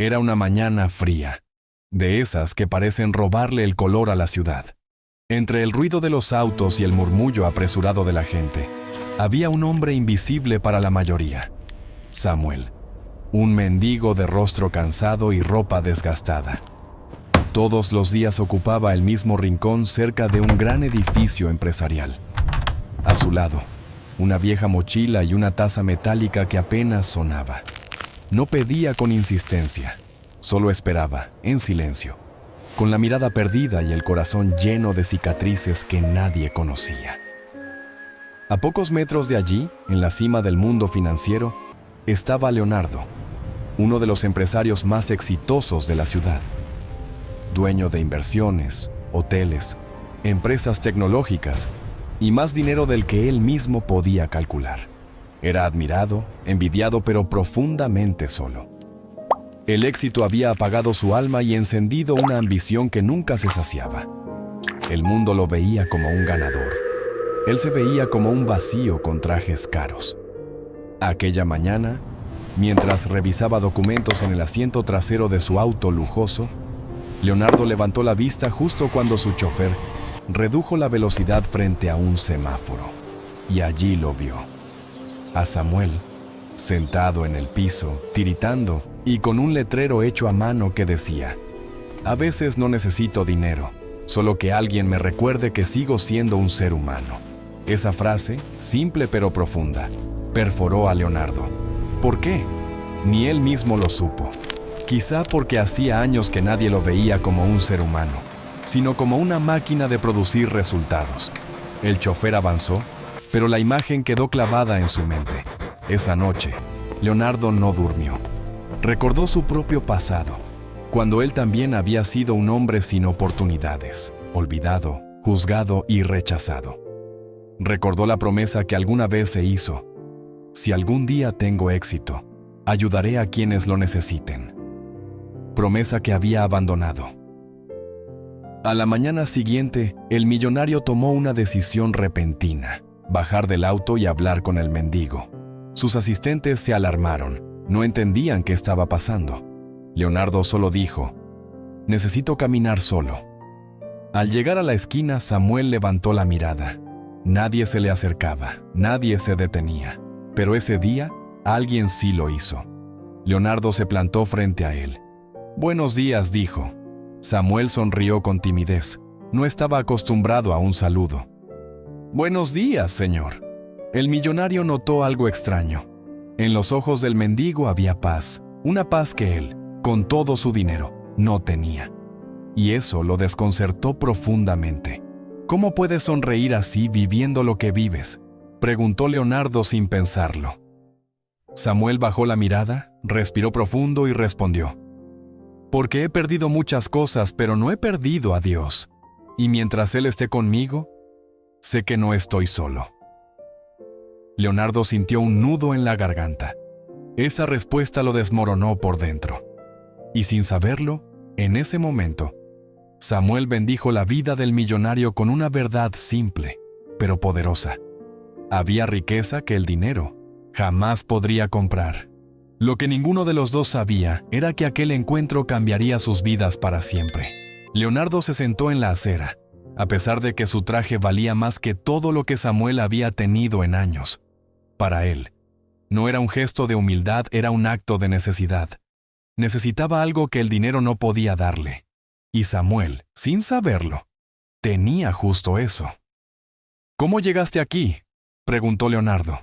Era una mañana fría, de esas que parecen robarle el color a la ciudad. Entre el ruido de los autos y el murmullo apresurado de la gente, había un hombre invisible para la mayoría: Samuel, un mendigo de rostro cansado y ropa desgastada. Todos los días ocupaba el mismo rincón cerca de un gran edificio empresarial. A su lado, una vieja mochila y una taza metálica que apenas sonaba. No pedía con insistencia, solo esperaba, en silencio, con la mirada perdida y el corazón lleno de cicatrices que nadie conocía. A pocos metros de allí, en la cima del mundo financiero, estaba Leonardo, uno de los empresarios más exitosos de la ciudad. Dueño de inversiones, hoteles, empresas tecnológicas y más dinero del que él mismo podía calcular. Era admirado, envidiado, pero profundamente solo. El éxito había apagado su alma y encendido una ambición que nunca se saciaba. El mundo lo veía como un ganador. Él se veía como un vacío con trajes caros. Aquella mañana, mientras revisaba documentos en el asiento trasero de su auto lujoso, Leonardo levantó la vista justo cuando su chofer redujo la velocidad frente a un semáforo. Y allí lo vio. A Samuel, sentado en el piso, tiritando y con un letrero hecho a mano que decía: «A veces no necesito dinero, solo que alguien me recuerde que sigo siendo un ser humano». Esa frase, simple pero profunda, perforó a Leonardo. ¿Por qué? Ni él mismo lo supo. Quizá porque hacía años que nadie lo veía como un ser humano, sino como una máquina de producir resultados. El chofer avanzó, pero la imagen quedó clavada en su mente. Esa noche, Leonardo no durmió. Recordó su propio pasado, cuando él también había sido un hombre sin oportunidades, olvidado, juzgado y rechazado. Recordó la promesa que alguna vez se hizo: «Si algún día tengo éxito, ayudaré a quienes lo necesiten». Promesa que había abandonado. A la mañana siguiente, el millonario tomó una decisión repentina: bajar del auto y hablar con el mendigo. Sus asistentes se alarmaron, no entendían qué estaba pasando. Leonardo solo dijo: «Necesito caminar solo». Al llegar a la esquina, Samuel levantó la mirada. Nadie se le acercaba, nadie se detenía. Pero ese día, alguien sí lo hizo. Leonardo se plantó frente a él. «Buenos días», dijo. Samuel sonrió con timidez. No estaba acostumbrado a un saludo. «Buenos días, señor». El millonario notó algo extraño. En los ojos del mendigo había paz, una paz que él, con todo su dinero, no tenía. Y eso lo desconcertó profundamente. «¿Cómo puedes sonreír así viviendo lo que vives?», preguntó Leonardo sin pensarlo. Samuel bajó la mirada, respiró profundo y respondió: «Porque he perdido muchas cosas, pero no he perdido a Dios. Y mientras Él esté conmigo, sé que no estoy solo». Leonardo sintió un nudo en la garganta. Esa respuesta lo desmoronó por dentro. Y sin saberlo, en ese momento, Samuel bendijo la vida del millonario con una verdad simple, pero poderosa. Había riqueza que el dinero jamás podría comprar. Lo que ninguno de los dos sabía era que aquel encuentro cambiaría sus vidas para siempre. Leonardo se sentó en la acera, a pesar de que su traje valía más que todo lo que Samuel había tenido en años. Para él, no era un gesto de humildad, era un acto de necesidad. Necesitaba algo que el dinero no podía darle. Y Samuel, sin saberlo, tenía justo eso. «¿Cómo llegaste aquí?», preguntó Leonardo.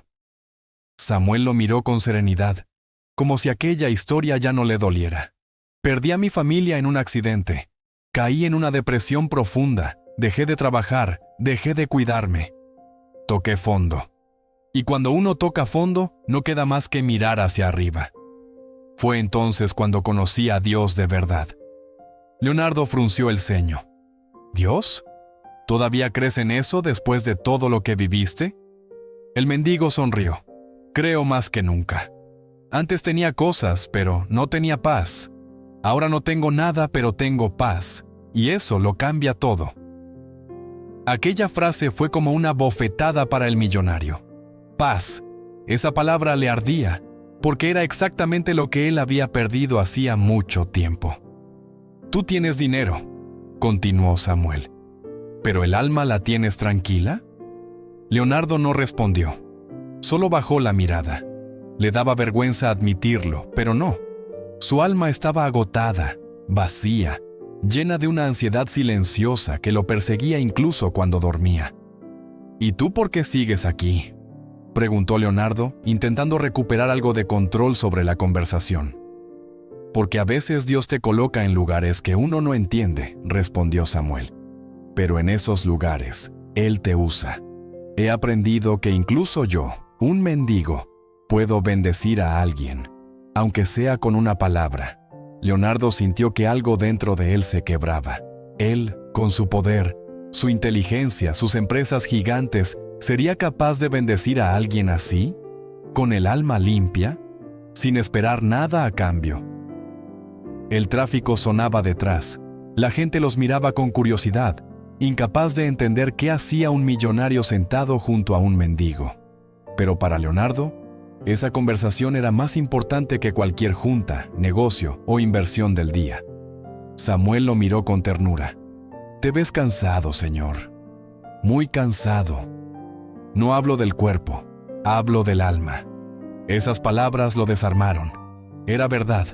Samuel lo miró con serenidad, como si aquella historia ya no le doliera. «Perdí a mi familia en un accidente. Caí en una depresión profunda. Dejé de trabajar, dejé de cuidarme. Toqué fondo. Y cuando uno toca fondo, no queda más que mirar hacia arriba. Fue entonces cuando conocí a Dios de verdad». Leonardo frunció el ceño. «¿Dios? ¿Todavía crees en eso después de todo lo que viviste?». El mendigo sonrió. «Creo más que nunca. Antes tenía cosas, pero no tenía paz. Ahora no tengo nada, pero tengo paz. Y eso lo cambia todo». Aquella frase fue como una bofetada para el millonario. Paz. Esa palabra le ardía. porque era exactamente lo que él había perdido hacía mucho tiempo. «Tú tienes dinero», continuó Samuel, «¿pero el alma la tienes tranquila?». Leonardo no respondió, solo bajó la mirada. Le daba vergüenza admitirlo, pero no. Su alma estaba agotada, vacía, llena de una ansiedad silenciosa que lo perseguía incluso cuando dormía. «¿Y tú por qué sigues aquí?», preguntó Leonardo, intentando recuperar algo de control sobre la conversación. «Porque a veces Dios te coloca en lugares que uno no entiende», respondió Samuel. «Pero en esos lugares, Él te usa. He aprendido que incluso yo, un mendigo, puedo bendecir a alguien, aunque sea con una palabra». Leonardo sintió que algo dentro de él se quebraba. Él, con su poder, su inteligencia, sus empresas gigantes, ¿sería capaz de bendecir a alguien así? ¿Con el alma limpia? Sin esperar nada a cambio. El tráfico sonaba detrás. La gente los miraba con curiosidad, incapaz de entender qué hacía un millonario sentado junto a un mendigo. Pero para Leonardo, esa conversación era más importante que cualquier junta, negocio o inversión del día. Samuel lo miró con ternura. «Te ves cansado, señor. Muy cansado. No hablo del cuerpo, hablo del alma». Esas palabras lo desarmaron. Era verdad.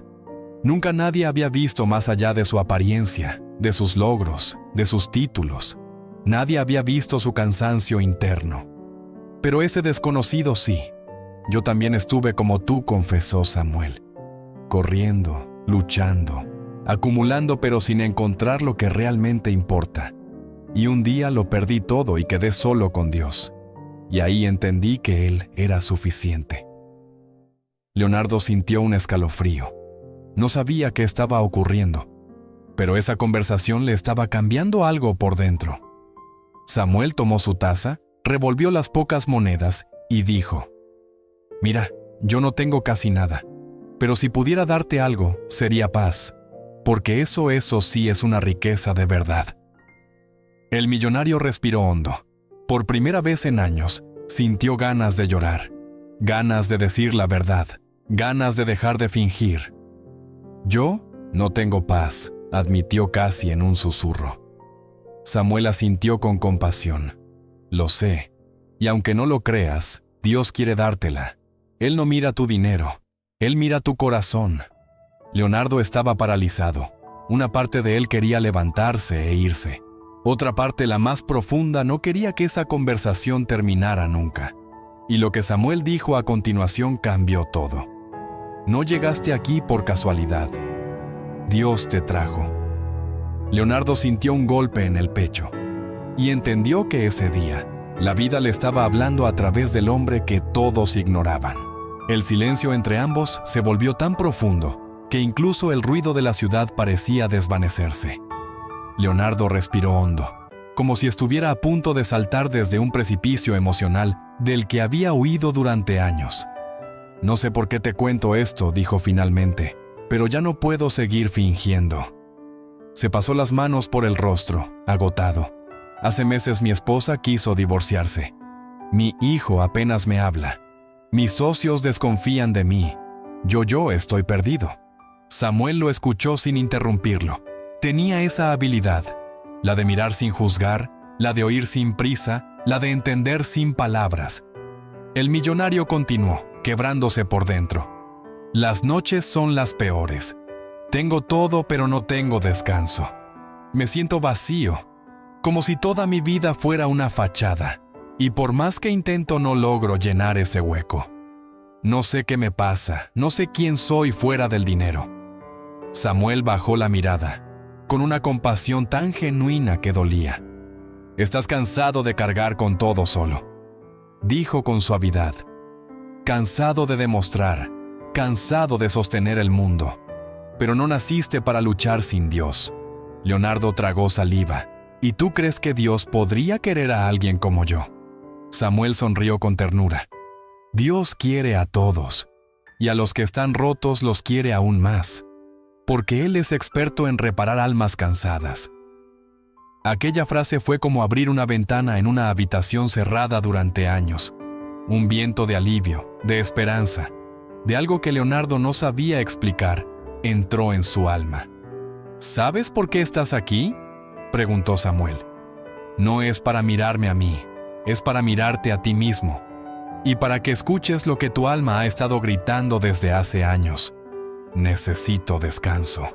Nunca nadie había visto más allá de su apariencia, de sus logros, de sus títulos. Nadie había visto su cansancio interno. Pero ese desconocido sí. «Yo también estuve como tú», confesó Samuel. «Corriendo, luchando, acumulando pero sin encontrar lo que realmente importa. Y un día lo perdí todo y quedé solo con Dios. Y ahí entendí que Él era suficiente». Leonardo sintió un escalofrío. No sabía qué estaba ocurriendo, pero esa conversación le estaba cambiando algo por dentro. Samuel tomó su taza, revolvió las pocas monedas y dijo: «Mira, yo no tengo casi nada, pero si pudiera darte algo, sería paz, porque eso sí es una riqueza de verdad». El millonario respiró hondo. Por primera vez en años, sintió ganas de llorar, ganas de decir la verdad, ganas de dejar de fingir. «Yo no tengo paz», admitió casi en un susurro. Samuel asintió con compasión. «Lo sé, y aunque no lo creas, Dios quiere dártela. Él no mira tu dinero, Él mira tu corazón». Leonardo estaba paralizado. Una parte de él quería levantarse e irse. Otra parte, la más profunda, no quería que esa conversación terminara nunca. Y lo que Samuel dijo a continuación cambió todo. «No llegaste aquí por casualidad. Dios te trajo». Leonardo sintió un golpe en el pecho y entendió que ese día la vida le estaba hablando a través del hombre que todos ignoraban. El silencio entre ambos se volvió tan profundo que incluso el ruido de la ciudad parecía desvanecerse. Leonardo respiró hondo, como si estuviera a punto de saltar desde un precipicio emocional del que había huido durante años. «No sé por qué te cuento esto», dijo finalmente, «pero ya no puedo seguir fingiendo». Se pasó las manos por el rostro, agotado. «Hace meses mi esposa quiso divorciarse. Mi hijo apenas me habla. Mis socios desconfían de mí. Yo estoy perdido». Samuel lo escuchó sin interrumpirlo. Tenía esa habilidad, la de mirar sin juzgar, la de oír sin prisa, la de entender sin palabras. El millonario continuó, quebrándose por dentro. «Las noches son las peores. Tengo todo, pero no tengo descanso. Me siento vacío, como si toda mi vida fuera una fachada, y por más que intento no logro llenar ese hueco. No sé qué me pasa, no sé quién soy fuera del dinero». Samuel bajó la mirada, con una compasión tan genuina que dolía. «Estás cansado de cargar con todo solo», dijo con suavidad. «Cansado de demostrar, cansado de sostener el mundo. Pero no naciste para luchar sin Dios». Leonardo tragó saliva. «¿Y tú crees que Dios podría querer a alguien como yo?». Samuel sonrió con ternura. «Dios quiere a todos, y a los que están rotos los quiere aún más, porque Él es experto en reparar almas cansadas». Aquella frase fue como abrir una ventana en una habitación cerrada durante años. Un viento de alivio, de esperanza. de algo que Leonardo no sabía explicar, entró en su alma. ¿Sabes por qué estás aquí?, preguntó Samuel. No es para mirarme a mí, es para mirarte a ti mismo, y para que escuches lo que tu alma ha estado gritando desde hace años. Necesito descanso.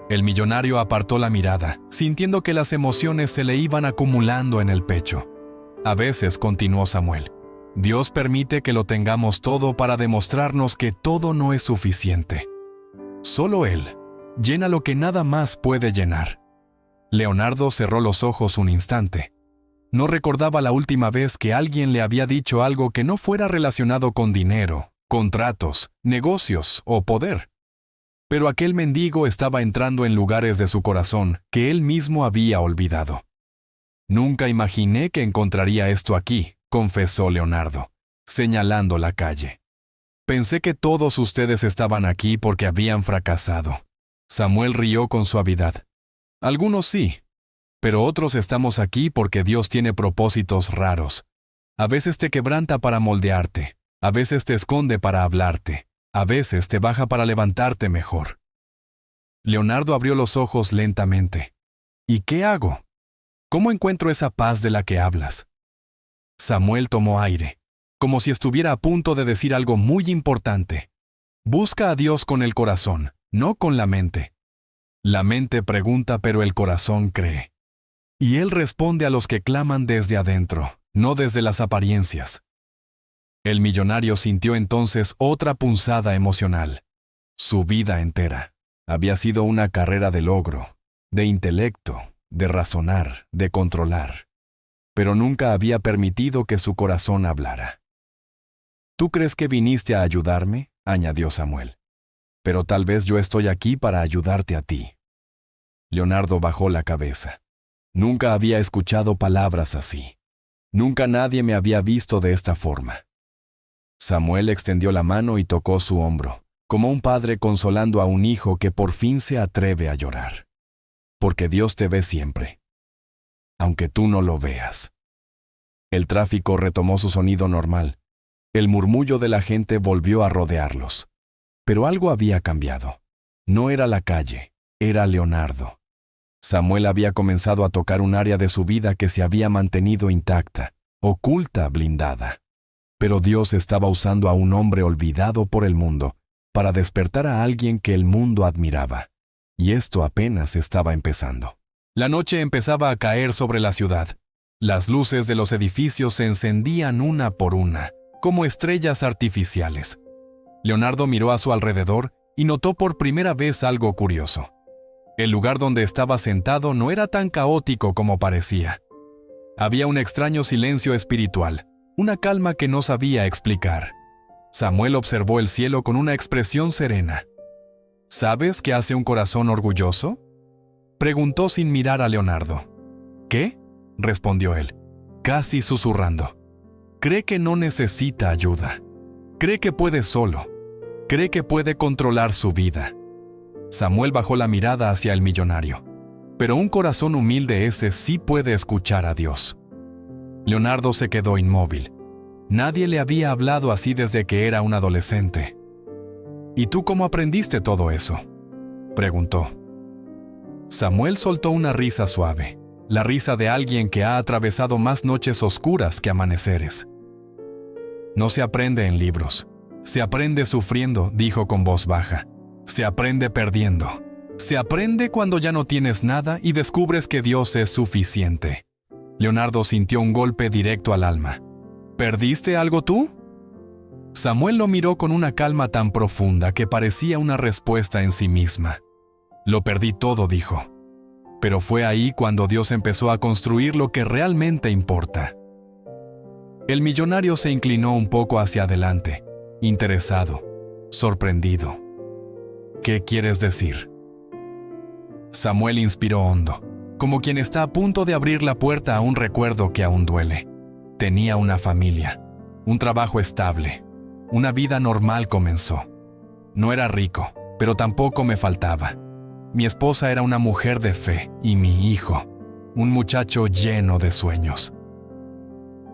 El millonario apartó la mirada, sintiendo que las emociones se le iban acumulando en el pecho. A veces, continuó Samuel, Dios permite que lo tengamos todo para demostrarnos que todo no es suficiente. Solo Él llena lo que nada más puede llenar. Leonardo cerró los ojos un instante. No recordaba la última vez que alguien le había dicho algo que no fuera relacionado con dinero, contratos, negocios o poder. Pero aquel mendigo estaba entrando en lugares de su corazón que él mismo había olvidado. Nunca imaginé que encontraría esto aquí, confesó Leonardo, señalando la calle. Pensé que todos ustedes estaban aquí porque habían fracasado. Samuel rió con suavidad. Algunos sí, pero otros estamos aquí porque Dios tiene propósitos raros. A veces te quebranta para moldearte, a veces te esconde para hablarte, a veces te baja para levantarte mejor. Leonardo abrió los ojos lentamente. ¿Y qué hago? ¿Cómo encuentro esa paz de la que hablas? Samuel tomó aire, como si estuviera a punto de decir algo muy importante. Busca a Dios con el corazón, no con la mente. La mente pregunta, pero el corazón cree. Y Él responde a los que claman desde adentro, no desde las apariencias. El millonario sintió entonces otra punzada emocional. Su vida entera había sido una carrera de logro, de intelecto, de razonar, de controlar. Pero nunca había permitido que su corazón hablara. ¿Tú crees que viniste a ayudarme?, añadió Samuel. Pero tal vez yo estoy aquí para ayudarte a ti. Leonardo bajó la cabeza. Nunca había escuchado palabras así. Nunca nadie me había visto de esta forma. Samuel extendió la mano y tocó su hombro, como un padre consolando a un hijo que por fin se atreve a llorar. Porque Dios te ve siempre, aunque tú no lo veas. El tráfico retomó su sonido normal. El murmullo de la gente volvió a rodearlos. Pero algo había cambiado. No era la calle, era Leonardo. Samuel había comenzado a tocar un área de su vida que se había mantenido intacta, oculta, blindada. Pero Dios estaba usando a un hombre olvidado por el mundo para despertar a alguien que el mundo admiraba. Y esto apenas estaba empezando. La noche empezaba a caer sobre la ciudad. Las luces de los edificios se encendían una por una, como estrellas artificiales. Leonardo miró a su alrededor y notó por primera vez algo curioso. El lugar donde estaba sentado no era tan caótico como parecía. Había un extraño silencio espiritual, una calma que no sabía explicar. Samuel observó el cielo con una expresión serena. ¿Sabes qué hace un corazón orgulloso?, preguntó sin mirar a Leonardo. ¿Qué?, respondió él, casi susurrando. Cree que no necesita ayuda. Cree que puede solo. Cree que puede controlar su vida. Samuel bajó la mirada hacia el millonario. Pero un corazón humilde ese sí puede escuchar a Dios. Leonardo se quedó inmóvil. Nadie le había hablado así desde que era un adolescente. ¿Y tú cómo aprendiste todo eso?, preguntó. Samuel soltó una risa suave, la risa de alguien que ha atravesado más noches oscuras que amaneceres. No se aprende en libros. Se aprende sufriendo, dijo con voz baja. Se aprende perdiendo. Se aprende cuando ya no tienes nada y descubres que Dios es suficiente. Leonardo sintió un golpe directo al alma. ¿Perdiste algo tú?, Samuel lo miró con una calma tan profunda que parecía una respuesta en sí misma. Lo perdí todo, dijo. Pero fue ahí cuando Dios empezó a construir lo que realmente importa. El millonario se inclinó un poco hacia adelante, interesado, sorprendido. ¿Qué quieres decir? Samuel inspiró hondo, como quien está a punto de abrir la puerta a un recuerdo que aún duele. Tenía una familia, un trabajo estable. Una vida normal comenzó. No era rico, pero tampoco me faltaba. Mi esposa era una mujer de fe y mi hijo, un muchacho lleno de sueños.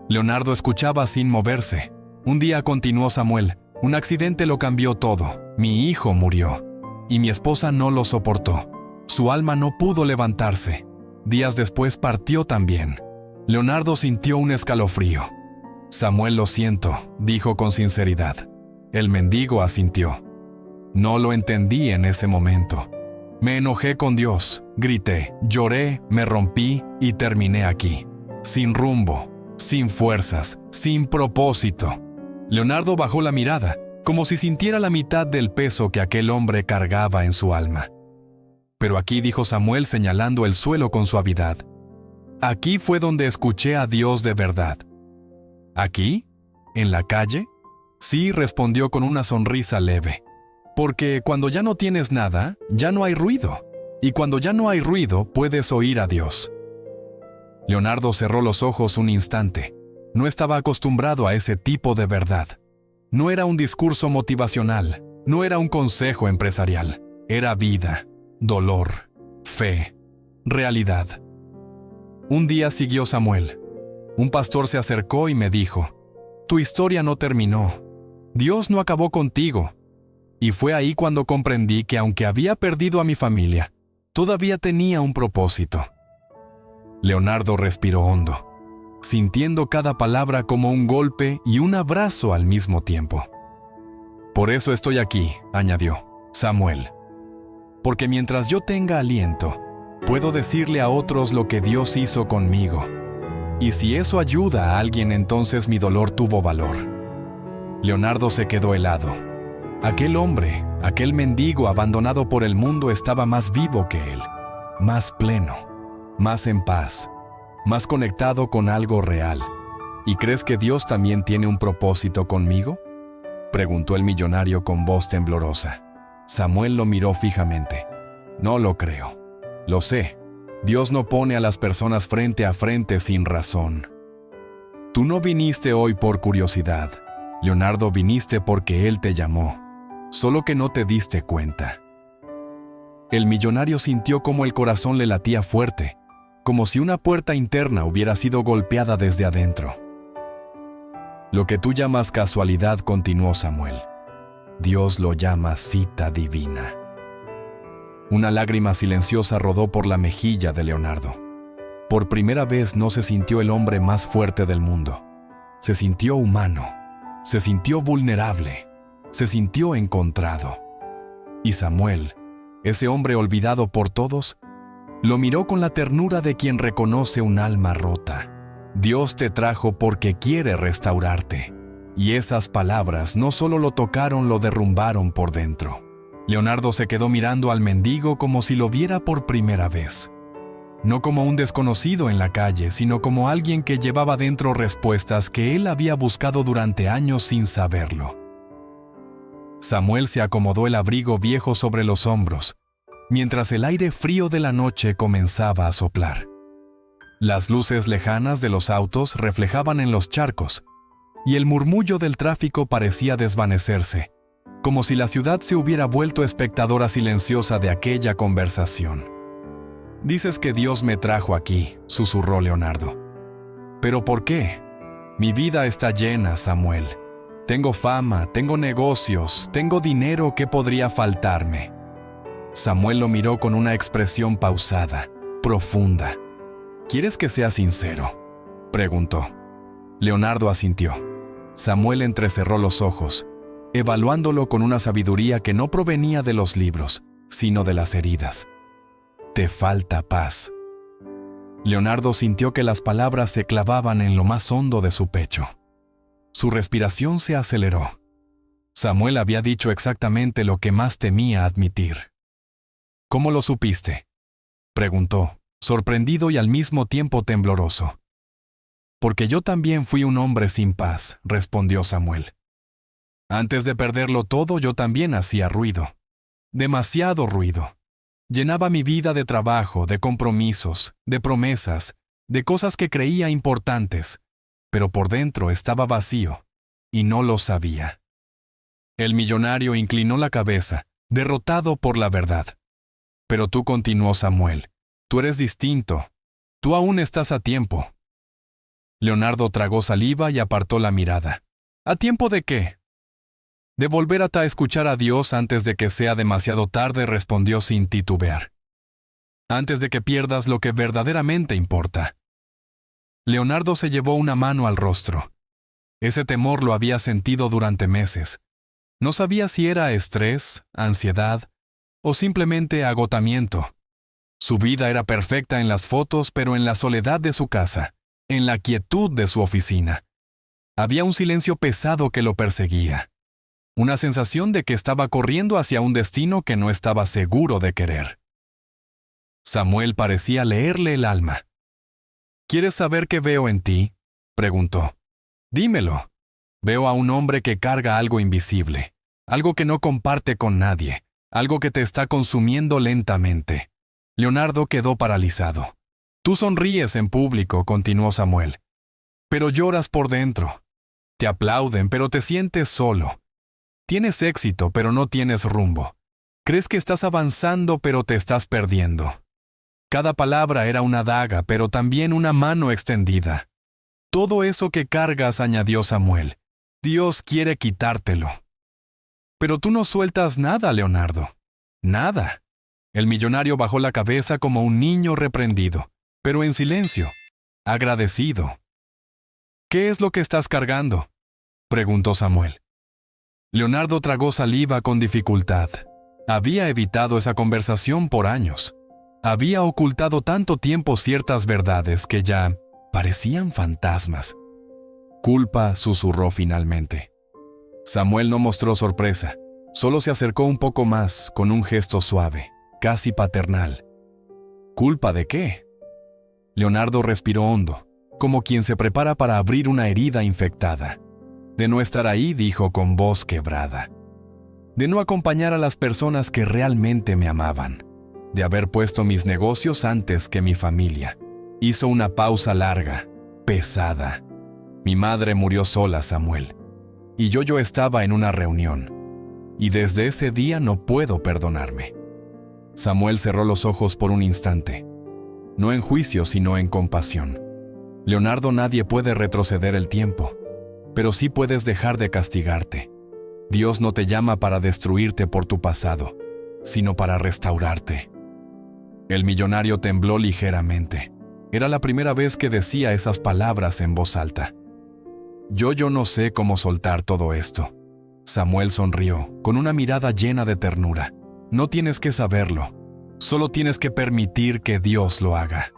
Leonardo escuchaba sin moverse. Un día, continuó Samuel, Un accidente lo cambió todo. Mi hijo murió. Y mi esposa no lo soportó. Su alma no pudo levantarse. Días después partió también. Leonardo sintió un escalofrío. Samuel, lo siento, dijo con sinceridad. El mendigo asintió. No lo entendí en ese momento. Me enojé con Dios, grité, lloré, me rompí y terminé aquí. Sin rumbo, sin fuerzas, sin propósito. Leonardo bajó la mirada, como si sintiera la mitad del peso que aquel hombre cargaba en su alma. Pero aquí, dijo Samuel señalando el suelo con suavidad, aquí fue donde escuché a Dios de verdad. ¿Aquí? ¿En la calle? Sí, respondió con una sonrisa leve. Porque cuando ya no tienes nada, ya no hay ruido. Y cuando ya no hay ruido, puedes oír a Dios. Leonardo cerró los ojos un instante. No estaba acostumbrado a ese tipo de verdad. No era un discurso motivacional, no era un consejo empresarial. Era vida, dolor, fe, realidad. Un día siguió Samuel. Un pastor se acercó y me dijo, tu historia no terminó. Dios no acabó contigo. Y fue ahí cuando comprendí que aunque había perdido a mi familia, todavía tenía un propósito. Leonardo respiró hondo, sintiendo cada palabra como un golpe y un abrazo al mismo tiempo. Por eso estoy aquí, añadió Samuel. Porque mientras yo tenga aliento, puedo decirle a otros lo que Dios hizo conmigo. Y si eso ayuda a alguien, entonces mi dolor tuvo valor. Leonardo se quedó helado. Aquel hombre, aquel mendigo abandonado por el mundo estaba más vivo que él, más pleno, más en paz, más conectado con algo real. ¿Y crees que Dios también tiene un propósito conmigo?, preguntó el millonario con voz temblorosa. Samuel lo miró fijamente. No lo creo. Lo sé. Dios no pone a las personas frente a frente sin razón. Tú no viniste hoy por curiosidad. Leonardo, viniste porque Él te llamó. Solo que no te diste cuenta. El millonario sintió como el corazón le latía fuerte, como si una puerta interna hubiera sido golpeada desde adentro. Lo que tú llamas casualidad, continuó Samuel, Dios lo llama cita divina. Una lágrima silenciosa rodó por la mejilla de Leonardo. Por primera vez no se sintió el hombre más fuerte del mundo. Se sintió humano, se sintió vulnerable, se sintió encontrado. Y Samuel, ese hombre olvidado por todos, lo miró con la ternura de quien reconoce un alma rota. Dios te trajo porque quiere restaurarte. Y esas palabras no solo lo tocaron, lo derrumbaron por dentro. Leonardo se quedó mirando al mendigo como si lo viera por primera vez. No como un desconocido en la calle, sino como alguien que llevaba dentro respuestas que él había buscado durante años sin saberlo. Samuel se acomodó el abrigo viejo sobre los hombros, mientras el aire frío de la noche comenzaba a soplar. Las luces lejanas de los autos reflejaban en los charcos, y el murmullo del tráfico parecía desvanecerse, como si la ciudad se hubiera vuelto espectadora silenciosa de aquella conversación. Dices que Dios me trajo aquí, susurró Leonardo. ¿Pero por qué? Mi vida está llena, Samuel. Tengo fama, tengo negocios, tengo dinero. ¿Qué podría faltarme? Samuel lo miró con una expresión pausada, profunda. ¿Quieres que sea sincero?, preguntó. Leonardo asintió. Samuel entrecerró los ojos, evaluándolo con una sabiduría que no provenía de los libros, sino de las heridas. Te falta paz. Leonardo sintió que las palabras se clavaban en lo más hondo de su pecho. Su respiración se aceleró. Samuel había dicho exactamente lo que más temía admitir. ¿Cómo lo supiste?, preguntó, sorprendido y al mismo tiempo tembloroso. Porque yo también fui un hombre sin paz, respondió Samuel. Antes de perderlo todo, yo también hacía ruido. Demasiado ruido. Llenaba mi vida de trabajo, de compromisos, de promesas, de cosas que creía importantes, pero por dentro estaba vacío, y no lo sabía. El millonario inclinó la cabeza, derrotado por la verdad. Pero tú, continuó Samuel, tú eres distinto. Tú aún estás a tiempo. Leonardo tragó saliva y apartó la mirada. ¿A tiempo de qué? De volver a escuchar a Dios antes de que sea demasiado tarde, respondió sin titubear. Antes de que pierdas lo que verdaderamente importa. Leonardo se llevó una mano al rostro. Ese temor lo había sentido durante meses. No sabía si era estrés, ansiedad o simplemente agotamiento. Su vida era perfecta en las fotos, pero en la soledad de su casa, en la quietud de su oficina, había un silencio pesado que lo perseguía. Una sensación de que estaba corriendo hacia un destino que no estaba seguro de querer. Samuel parecía leerle el alma. ¿Quieres saber qué veo en ti?, preguntó. Dímelo. Veo a un hombre que carga algo invisible, algo que no comparte con nadie, algo que te está consumiendo lentamente. Leonardo quedó paralizado. Tú sonríes en público, continuó Samuel, pero lloras por dentro. Te aplauden, pero te sientes solo. Tienes éxito, pero no tienes rumbo. Crees que estás avanzando, pero te estás perdiendo. Cada palabra era una daga, pero también una mano extendida. Todo eso que cargas, añadió Samuel, Dios quiere quitártelo. Pero tú no sueltas nada, Leonardo. Nada. El millonario bajó la cabeza como un niño reprendido, pero en silencio, agradecido. ¿Qué es lo que estás cargando?, preguntó Samuel. Leonardo tragó saliva con dificultad. Había evitado esa conversación por años. Había ocultado tanto tiempo ciertas verdades que ya parecían fantasmas. Culpa, susurró finalmente. Samuel no mostró sorpresa, solo se acercó un poco más con un gesto suave, casi paternal. ¿Culpa de qué? Leonardo respiró hondo, como quien se prepara para abrir una herida infectada. De no estar ahí, dijo con voz quebrada. De no acompañar a las personas que realmente me amaban. De haber puesto mis negocios antes que mi familia. Hizo una pausa larga, pesada. Mi madre murió sola, Samuel. Y yo estaba en una reunión. Y desde ese día no puedo perdonarme. Samuel cerró los ojos por un instante. No en juicio, sino en compasión. Leonardo, nadie puede retroceder el tiempo. Pero sí puedes dejar de castigarte. Dios no te llama para destruirte por tu pasado, sino para restaurarte. El millonario tembló ligeramente. Era la primera vez que decía esas palabras en voz alta. Yo no sé cómo soltar todo esto. Samuel sonrió, con una mirada llena de ternura. No tienes que saberlo, solo tienes que permitir que Dios lo haga.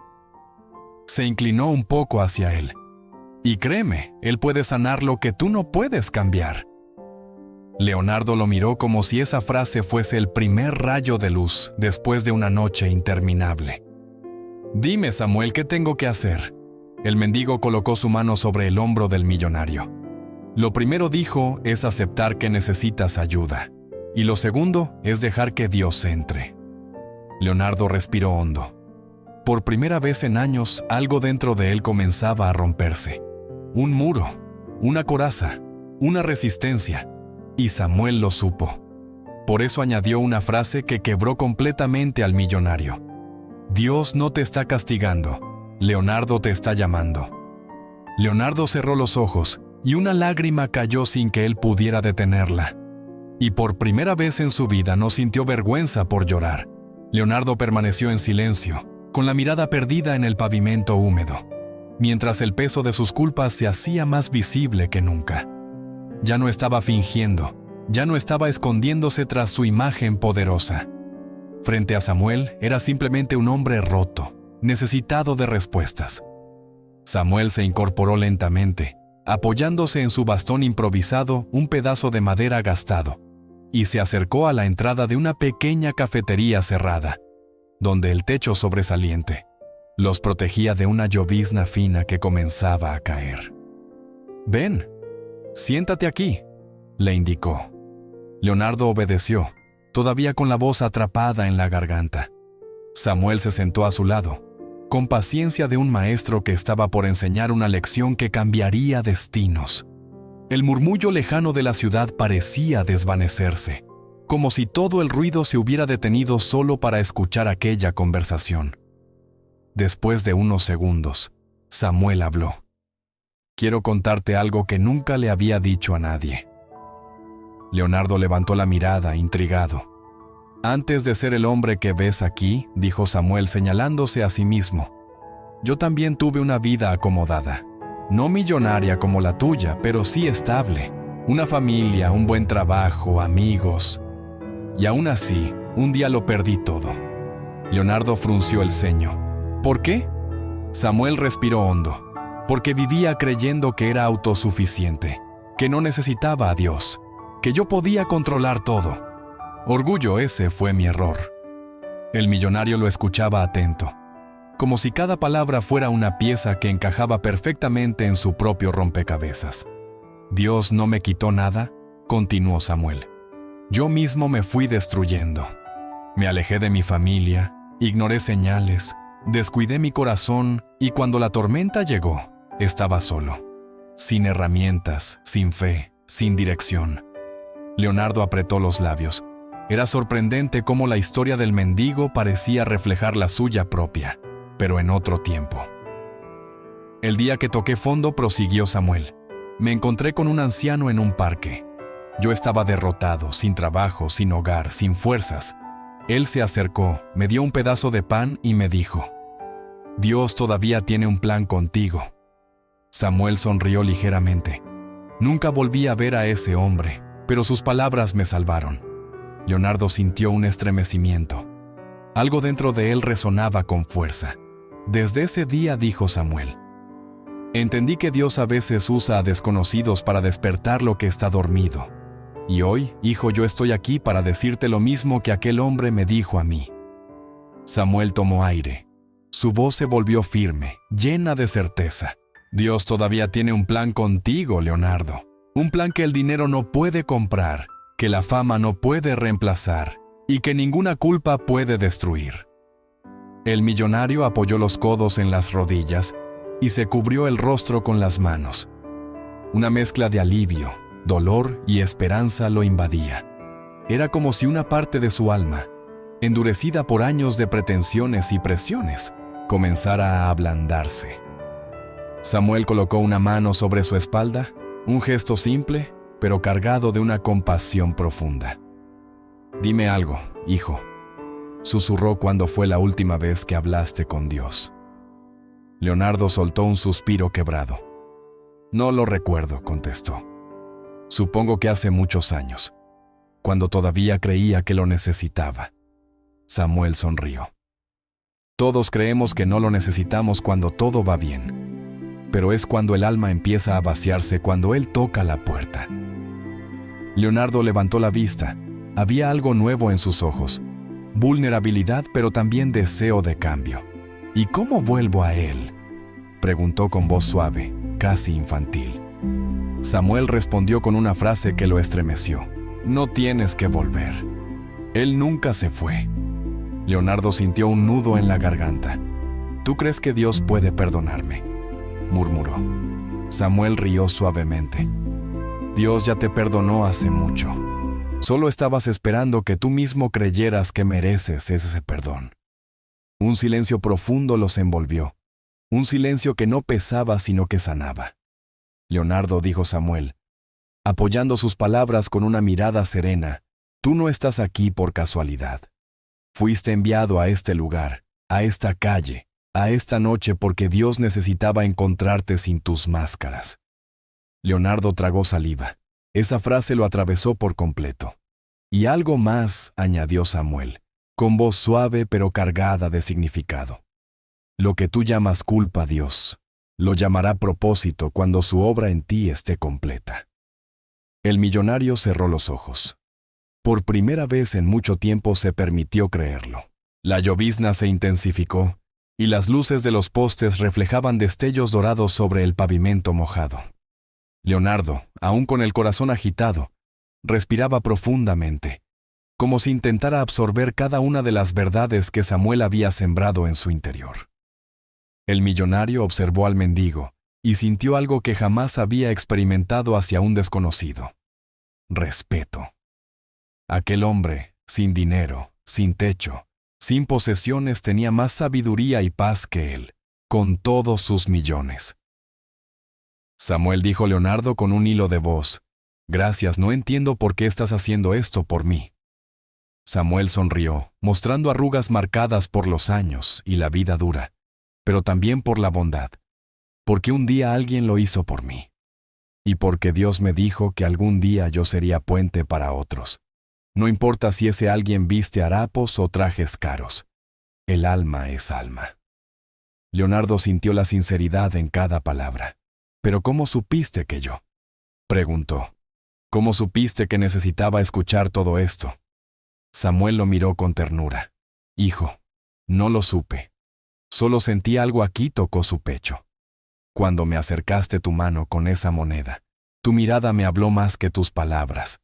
Se inclinó un poco hacia él. Y créeme, Él puede sanar lo que tú no puedes cambiar. Leonardo lo miró como si esa frase fuese el primer rayo de luz después de una noche interminable. Dime, Samuel, ¿qué tengo que hacer? El mendigo colocó su mano sobre el hombro del millonario. Lo primero, dijo, es aceptar que necesitas ayuda. Y lo segundo es dejar que Dios entre. Leonardo respiró hondo. Por primera vez en años, algo dentro de él comenzaba a romperse. Un muro, una coraza, una resistencia, y Samuel lo supo. Por eso añadió una frase que quebró completamente al millonario. Dios no te está castigando, Leonardo te está llamando. Leonardo cerró los ojos y una lágrima cayó sin que él pudiera detenerla. Y por primera vez en su vida no sintió vergüenza por llorar. Leonardo permaneció en silencio, con la mirada perdida en el pavimento húmedo, mientras el peso de sus culpas se hacía más visible que nunca. Ya no estaba fingiendo, ya no estaba escondiéndose tras su imagen poderosa. Frente a Samuel era simplemente un hombre roto, necesitado de respuestas. Samuel se incorporó lentamente, apoyándose en su bastón improvisado, un pedazo de madera gastado, y se acercó a la entrada de una pequeña cafetería cerrada, donde el techo sobresaliente los protegía de una llovizna fina que comenzaba a caer. «Ven, siéntate aquí», le indicó. Leonardo obedeció, todavía con la voz atrapada en la garganta. Samuel se sentó a su lado, con paciencia de un maestro que estaba por enseñar una lección que cambiaría destinos. El murmullo lejano de la ciudad parecía desvanecerse, como si todo el ruido se hubiera detenido solo para escuchar aquella conversación. Después de unos segundos, Samuel habló. «Quiero contarte algo que nunca le había dicho a nadie». Leonardo levantó la mirada, intrigado. «Antes de ser el hombre que ves aquí», dijo Samuel señalándose a sí mismo, «yo también tuve una vida acomodada. No millonaria como la tuya, pero sí estable. Una familia, un buen trabajo, amigos. Y aún así, un día lo perdí todo». Leonardo frunció el ceño. «¿Por qué?». Samuel respiró hondo. «Porque vivía creyendo que era autosuficiente, que no necesitaba a Dios, que yo podía controlar todo. Orgullo, ese fue mi error». El millonario lo escuchaba atento, como si cada palabra fuera una pieza que encajaba perfectamente en su propio rompecabezas. «Dios no me quitó nada», continuó Samuel. «Yo mismo me fui destruyendo. Me alejé de mi familia, ignoré señales, descuidé mi corazón y cuando la tormenta llegó, estaba solo, sin herramientas, sin fe, sin dirección». Leonardo apretó los labios. Era sorprendente cómo la historia del mendigo parecía reflejar la suya propia, pero en otro tiempo. «El día que toqué fondo», prosiguió Samuel, «me encontré con un anciano en un parque. Yo estaba derrotado, sin trabajo, sin hogar, sin fuerzas. Él se acercó, me dio un pedazo de pan y me dijo: «Dios todavía tiene un plan contigo». Samuel sonrió ligeramente. Nunca volví a ver a ese hombre, pero sus palabras me salvaron. Leonardo sintió un estremecimiento. Algo dentro de él resonaba con fuerza. «Desde ese día», dijo Samuel, «entendí que Dios a veces usa a desconocidos para despertar lo que está dormido. Y hoy, hijo, yo estoy aquí para decirte lo mismo que aquel hombre me dijo a mí». Samuel tomó aire. Su voz se volvió firme, llena de certeza. «Dios todavía tiene un plan contigo, Leonardo. Un plan que el dinero no puede comprar, que la fama no puede reemplazar y que ninguna culpa puede destruir». El millonario apoyó los codos en las rodillas y se cubrió el rostro con las manos. Una mezcla de alivio, dolor y esperanza lo invadía. Era como si una parte de su alma, endurecida por años de pretensiones y presiones, comenzara a ablandarse. Samuel colocó una mano sobre su espalda, un gesto simple, pero cargado de una compasión profunda. «Dime algo, hijo», susurró, «¿cuándo fue la última vez que hablaste con Dios?». Leonardo soltó un suspiro quebrado. «No lo recuerdo», contestó. «Supongo que hace muchos años, cuando todavía creía que lo necesitaba». Samuel sonrió. «Todos creemos que no lo necesitamos cuando todo va bien, pero es cuando el alma empieza a vaciarse cuando Él toca la puerta». Leonardo levantó la vista. Había algo nuevo en sus ojos. Vulnerabilidad, pero también deseo de cambio. «¿Y cómo vuelvo a Él?», preguntó con voz suave, casi infantil. Samuel respondió con una frase que lo estremeció. «No tienes que volver. Él nunca se fue». Leonardo sintió un nudo en la garganta. «¿Tú crees que Dios puede perdonarme?», murmuró. Samuel rió suavemente. «Dios ya te perdonó hace mucho. Solo estabas esperando que tú mismo creyeras que mereces ese perdón». Un silencio profundo los envolvió. Un silencio que no pesaba sino que sanaba. «Leonardo», dijo Samuel, apoyando sus palabras con una mirada serena, «tú no estás aquí por casualidad. Fuiste enviado a este lugar, a esta calle, a esta noche porque Dios necesitaba encontrarte sin tus máscaras». Leonardo tragó saliva. Esa frase lo atravesó por completo. «Y algo más», añadió Samuel, con voz suave pero cargada de significado. «Lo que tú llamas culpa, Dios lo llamará propósito cuando su obra en ti esté completa». El millonario cerró los ojos. Por primera vez en mucho tiempo se permitió creerlo. La llovizna se intensificó y las luces de los postes reflejaban destellos dorados sobre el pavimento mojado. Leonardo, aún con el corazón agitado, respiraba profundamente, como si intentara absorber cada una de las verdades que Samuel había sembrado en su interior. El millonario observó al mendigo y sintió algo que jamás había experimentado hacia un desconocido: respeto. Aquel hombre, sin dinero, sin techo, sin posesiones, tenía más sabiduría y paz que él, con todos sus millones. Samuel, dijo Leonardo con un hilo de voz, Gracias, no entiendo por qué estás haciendo esto por mí. Samuel sonrió, mostrando arrugas marcadas por los años y la vida dura, pero también por la bondad, porque un día alguien lo hizo por mí, y porque Dios me dijo que algún día yo sería puente para otros. No importa si ese alguien viste harapos o trajes caros, el alma es alma. Leonardo sintió la sinceridad en cada palabra. ¿Pero cómo supiste que yo? Preguntó. ¿Cómo supiste que necesitaba escuchar todo esto? Samuel lo miró con ternura. Hijo, no lo supe. Solo sentí algo aquí tocó su pecho. Cuando me acercaste tu mano con esa moneda, tu mirada me habló más que tus palabras.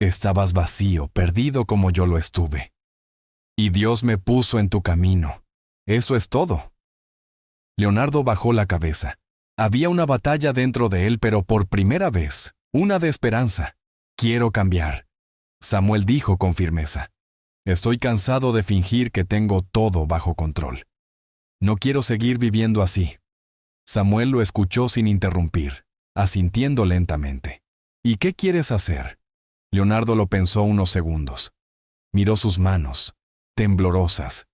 Estabas vacío, perdido como yo lo estuve. Y Dios me puso en tu camino. Eso es todo. Leonardo bajó la cabeza. Había una batalla dentro de él, pero por primera vez, una de esperanza. Quiero cambiar. Samuel dijo con firmeza. Estoy cansado de fingir que tengo todo bajo control. No quiero seguir viviendo así. Samuel lo escuchó sin interrumpir, asintiendo lentamente. ¿Y qué quieres hacer? Leonardo lo pensó unos segundos. Miró sus manos, temblorosas,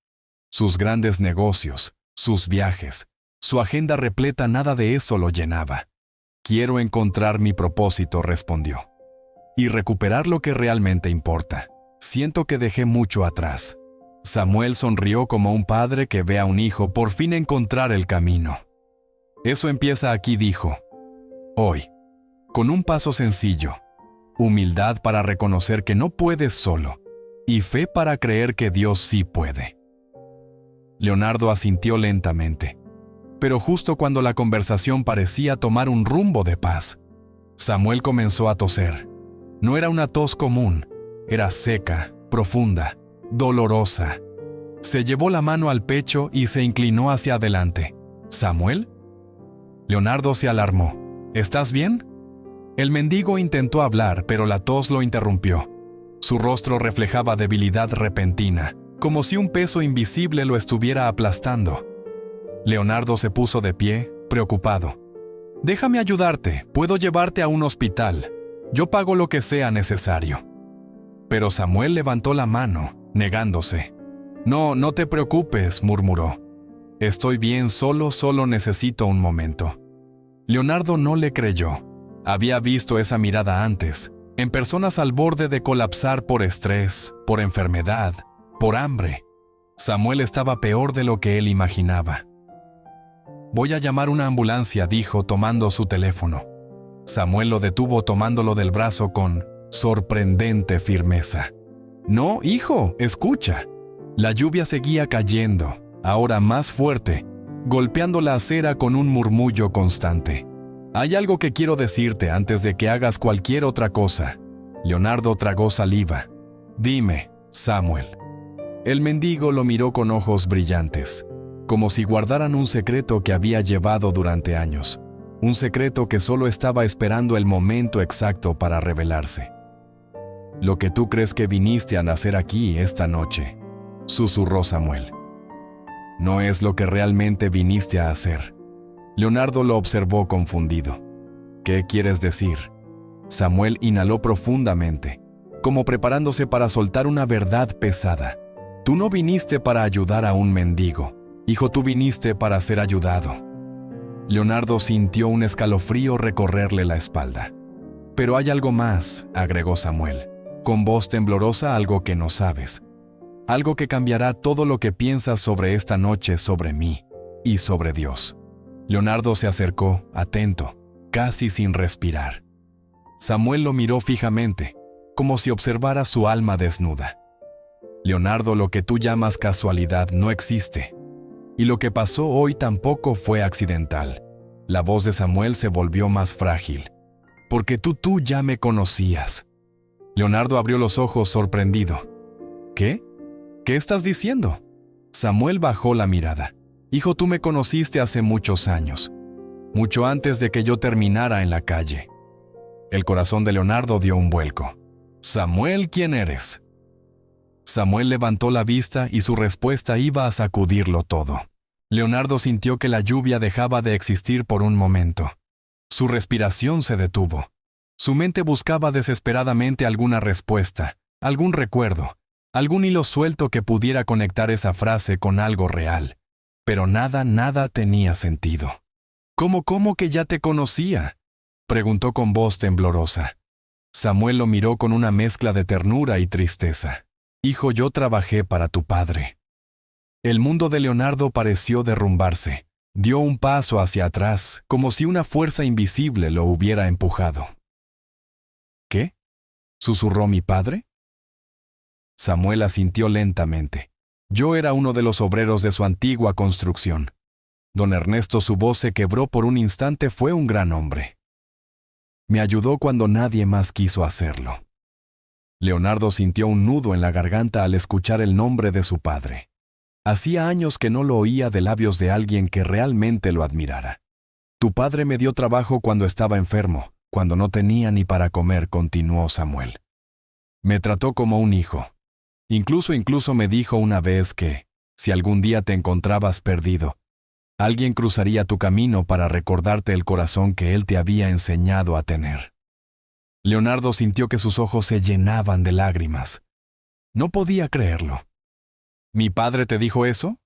sus grandes negocios, sus viajes, su agenda repleta, nada de eso lo llenaba. Quiero encontrar mi propósito, respondió. Y recuperar lo que realmente importa. Siento que dejé mucho atrás. Samuel sonrió como un padre que ve a un hijo por fin encontrar el camino. Eso empieza aquí, dijo. Hoy, con un paso sencillo. Humildad para reconocer que no puedes solo. Y fe para creer que Dios sí puede. Leonardo asintió lentamente. Pero justo cuando la conversación parecía tomar un rumbo de paz, Samuel comenzó a toser. No era una tos común, era seca, profunda, dolorosa. Se llevó la mano al pecho y se inclinó hacia adelante. ¿Samuel? Leonardo se alarmó. ¿Estás bien? El mendigo intentó hablar, pero la tos lo interrumpió. Su rostro reflejaba debilidad repentina, como si un peso invisible lo estuviera aplastando. Leonardo se puso de pie, preocupado. Déjame ayudarte, puedo llevarte a un hospital. Yo pago lo que sea necesario. Pero Samuel levantó la mano, negándose. No, no te preocupes, murmuró. Estoy bien, solo necesito un momento. Leonardo no le creyó. Había visto esa mirada antes, en personas al borde de colapsar por estrés, por enfermedad, por hambre. Samuel estaba peor de lo que él imaginaba. Voy a llamar una ambulancia, dijo tomando su teléfono. Samuel lo detuvo tomándolo del brazo con sorprendente firmeza. No, hijo, escucha. La lluvia seguía cayendo, ahora más fuerte, golpeando la acera con un murmullo constante. Hay algo que quiero decirte antes de que hagas cualquier otra cosa. Leonardo tragó saliva. Dime, Samuel. El mendigo lo miró con ojos brillantes, como si guardaran un secreto que había llevado durante años, un secreto que solo estaba esperando el momento exacto para revelarse. Lo que tú crees que viniste a nacer aquí esta noche, susurró Samuel. No es lo que realmente viniste a hacer. Leonardo lo observó confundido. ¿Qué quieres decir? Samuel inhaló profundamente, como preparándose para soltar una verdad pesada. Tú no viniste para ayudar a un mendigo. Hijo, tú viniste para ser ayudado. Leonardo sintió un escalofrío recorrerle la espalda. Pero hay algo más, agregó Samuel, con voz temblorosa, algo que no sabes. Algo que cambiará todo lo que piensas sobre esta noche, sobre mí y sobre Dios. Leonardo se acercó, atento, casi sin respirar. Samuel lo miró fijamente, como si observara su alma desnuda. Leonardo, lo que tú llamas casualidad no existe. Y lo que pasó hoy tampoco fue accidental. La voz de Samuel se volvió más frágil. Porque tú ya me conocías. Leonardo abrió los ojos sorprendido. ¿Qué? ¿Qué estás diciendo? Samuel bajó la mirada. Hijo, tú me conociste hace muchos años, mucho antes de que yo terminara en la calle. El corazón de Leonardo dio un vuelco. Samuel, ¿quién eres? Samuel levantó la vista y su respuesta iba a sacudirlo todo. Leonardo sintió que la lluvia dejaba de existir por un momento. Su respiración se detuvo. Su mente buscaba desesperadamente alguna respuesta, algún recuerdo, algún hilo suelto que pudiera conectar esa frase con algo real. Pero nada tenía sentido. ¿Cómo que ya te conocía?, preguntó con voz temblorosa. Samuel lo miró con una mezcla de ternura y tristeza. Hijo, yo trabajé para tu padre. El mundo de Leonardo pareció derrumbarse. Dio un paso hacia atrás, como si una fuerza invisible lo hubiera empujado. ¿Qué?, susurró mi padre. Samuel asintió lentamente. Yo era uno de los obreros de su antigua construcción. Don Ernesto, su voz se quebró por un instante, fue un gran hombre. Me ayudó cuando nadie más quiso hacerlo. Leonardo sintió un nudo en la garganta al escuchar el nombre de su padre. Hacía años que no lo oía de labios de alguien que realmente lo admirara. Tu padre me dio trabajo cuando estaba enfermo, cuando no tenía ni para comer, continuó Samuel. Me trató como un hijo. Incluso me dijo una vez que, si algún día te encontrabas perdido, alguien cruzaría tu camino para recordarte el corazón que él te había enseñado a tener. Leonardo sintió que sus ojos se llenaban de lágrimas. No podía creerlo. ¿Mi padre te dijo eso?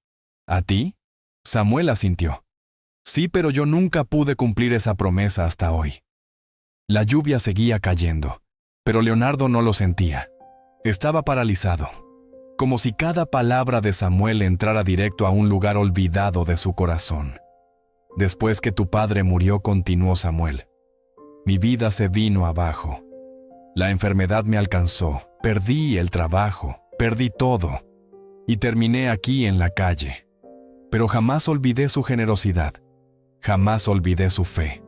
¿A ti? Samuel asintió. Sí, pero yo nunca pude cumplir esa promesa hasta hoy. La lluvia seguía cayendo, pero Leonardo no lo sentía. Estaba paralizado, como si cada palabra de Samuel entrara directo a un lugar olvidado de su corazón. Después que tu padre murió, continuó Samuel, mi vida se vino abajo. La enfermedad me alcanzó, perdí el trabajo, perdí todo, y terminé aquí en la calle. Pero jamás olvidé su generosidad, jamás olvidé su fe.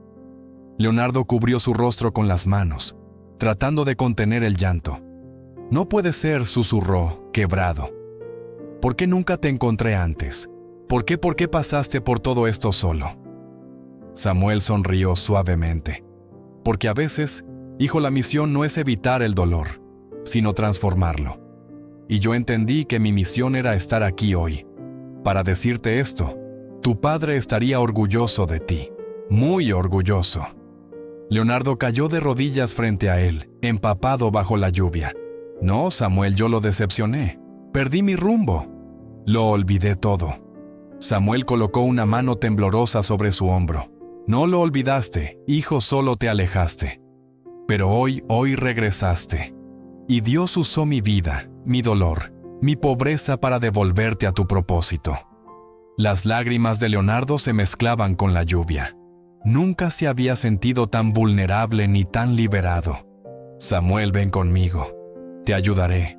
Leonardo cubrió su rostro con las manos, tratando de contener el llanto. No puede ser, susurró, quebrado. ¿Por qué nunca te encontré antes? ¿Por qué pasaste por todo esto solo? Samuel sonrió suavemente. Porque a veces, hijo, la misión no es evitar el dolor, sino transformarlo. Y yo entendí que mi misión era estar aquí hoy. Para decirte esto, tu padre estaría orgulloso de ti, muy orgulloso. Leonardo cayó de rodillas frente a él, empapado bajo la lluvia. No, Samuel, yo lo decepcioné. Perdí mi rumbo. Lo olvidé todo. Samuel colocó una mano temblorosa sobre su hombro. No lo olvidaste, hijo, solo te alejaste. Pero hoy regresaste. Y Dios usó mi vida, mi dolor, mi pobreza para devolverte a tu propósito. Las lágrimas de Leonardo se mezclaban con la lluvia. Nunca se había sentido tan vulnerable ni tan liberado. Samuel, ven conmigo. Te ayudaré.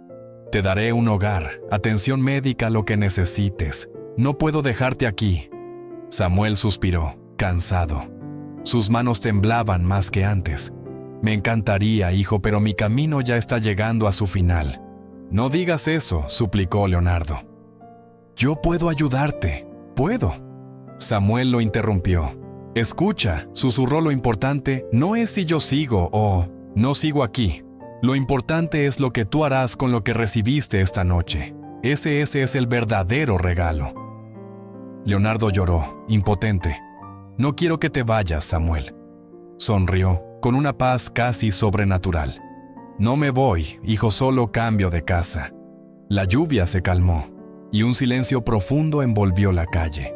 Te daré un hogar, atención médica, lo que necesites. No puedo dejarte aquí. Samuel suspiró, cansado. Sus manos temblaban más que antes. Me encantaría, hijo, pero mi camino ya está llegando a su final. No digas eso, suplicó Leonardo. Yo puedo ayudarte, puedo. Samuel lo interrumpió. Escucha, susurró, lo importante no es si yo sigo o no sigo aquí. Lo importante es lo que tú harás con lo que recibiste esta noche. Ese es el verdadero regalo. Leonardo lloró, impotente. No quiero que te vayas, Samuel. Sonrió, con una paz casi sobrenatural. No me voy, hijo, solo cambio de casa. La lluvia se calmó, y un silencio profundo envolvió la calle.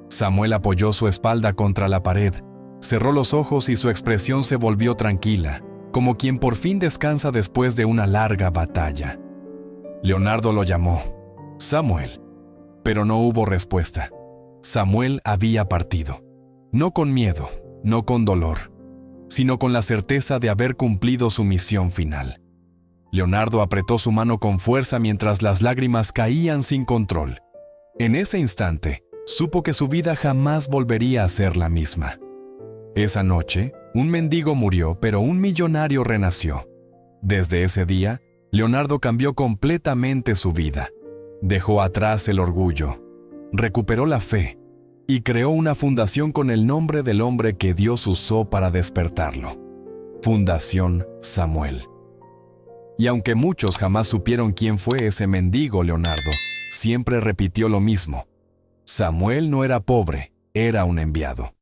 Samuel apoyó su espalda contra la pared, cerró los ojos y su expresión se volvió tranquila, como quien por fin descansa después de una larga batalla. Leonardo lo llamó, Samuel, pero no hubo respuesta. Samuel había partido, no con miedo, no con dolor, sino con la certeza de haber cumplido su misión final. Leonardo apretó su mano con fuerza mientras las lágrimas caían sin control. En ese instante, supo que su vida jamás volvería a ser la misma. Esa noche, un mendigo murió, pero un millonario renació. Desde ese día, Leonardo cambió completamente su vida. Dejó atrás el orgullo, recuperó la fe y creó una fundación con el nombre del hombre que Dios usó para despertarlo. Fundación Samuel. Y aunque muchos jamás supieron quién fue ese mendigo, Leonardo siempre repitió lo mismo. Samuel no era pobre, era un enviado.